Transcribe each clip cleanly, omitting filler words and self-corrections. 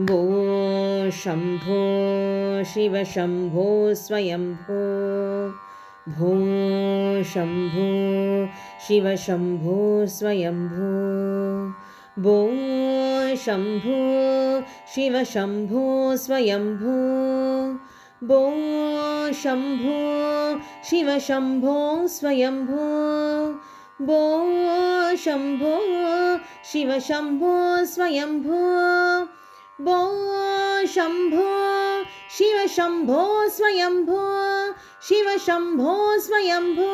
भो शम्भो शिव शम्भो स्वयम्भो भो शम्भो शिव शम्भो स्वयम्भो भो शम्भो शिव शम्भो स्वयम्भो भो शम्भो शिव शम्भो स्वयम्भो भो शम्भो शिव शम्भो स्वयम्भो भो शम्भो शिव शम्भो स्वयम्भो शिव शम्भो स्वयम्भो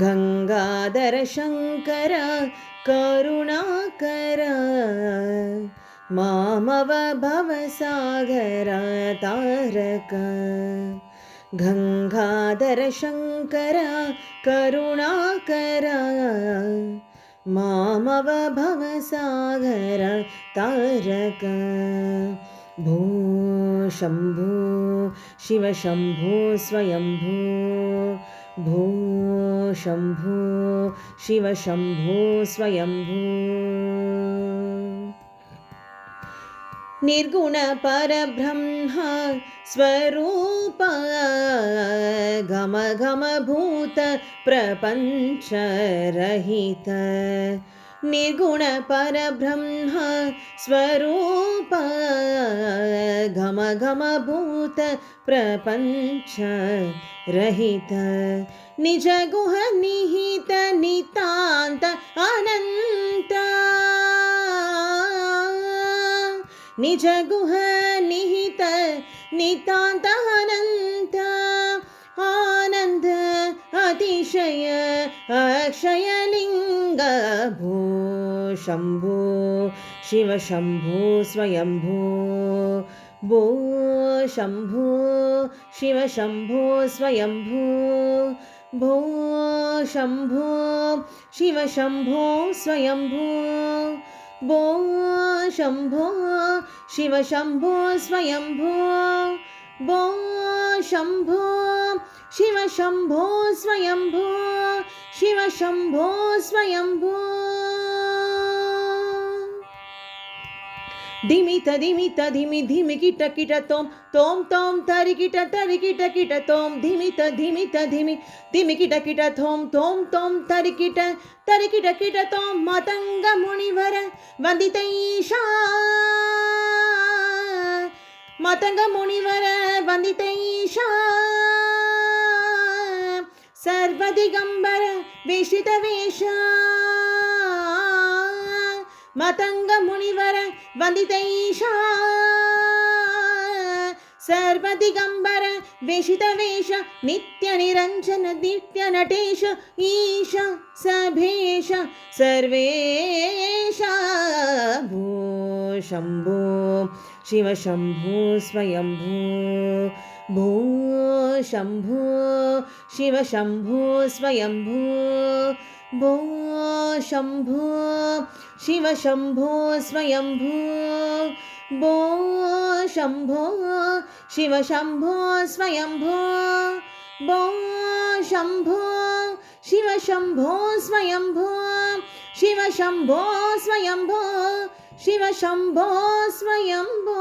गंगाधर शंकर करुणाकर मामव भवसागर तारक गंगाधर शंकर करुणाकर मामव भवसागर तारक भो शम्भो शिव शम्भो स्वयम्भो भो शम्भो शिव शम्भो स्वयम्भो निर्गुण परब्रह्म स्वरूप गम गम भूत प्रपंच रहित निर्गुण परब्रह्म स्वरूप गम गम भूत प्रपंच रहित निज गुह निहित नितांत अनंत निज गुह निहित नितांत अनंत आनंद अतिशय अक्षय लिंग भो शम्भो शिव शम्भो स्वयम्भो भो शम्भो शिव शम्भो स्वयम्भो भो शम्भो शिव शम्भो स्वयम्भो भो शम्भो शिव शम्भो स्वयम्भो भो शम्भो शिव शम्भो स्वयम्भो शिव शम्भो स्वयम्भो धिमित धिमित धिमि धिमि किट किट तोम तोम तोम तरि किट किट तोम धिमित धिमित धिमि धिमि किट थोम तोम तोम तरि किट तोम मतंग मुनिवर वंदितैषा मतंग मुनिवर वंदितैषा सर्वदिगंबर वेशित वेश मतंग मुनिवर वंदितैषा सर्वदिगंबर वेशित वेश नित्य निरंजन नित्य नटेश ईश सभेश सर्वेश भो शम्भो शिव शम्भो स्वयम्भो भो शम्भो शिव शम्भो स्वयम्भो भो शम्भो शिव शम्भो स्वयम्भो भो शम्भो शिव शम्भो स्वयम्भो भो शम्भो शिव शम्भो स्वयम्भो शिव शम्भो स्वयम्भो शिव शम्भो स्वयम्भो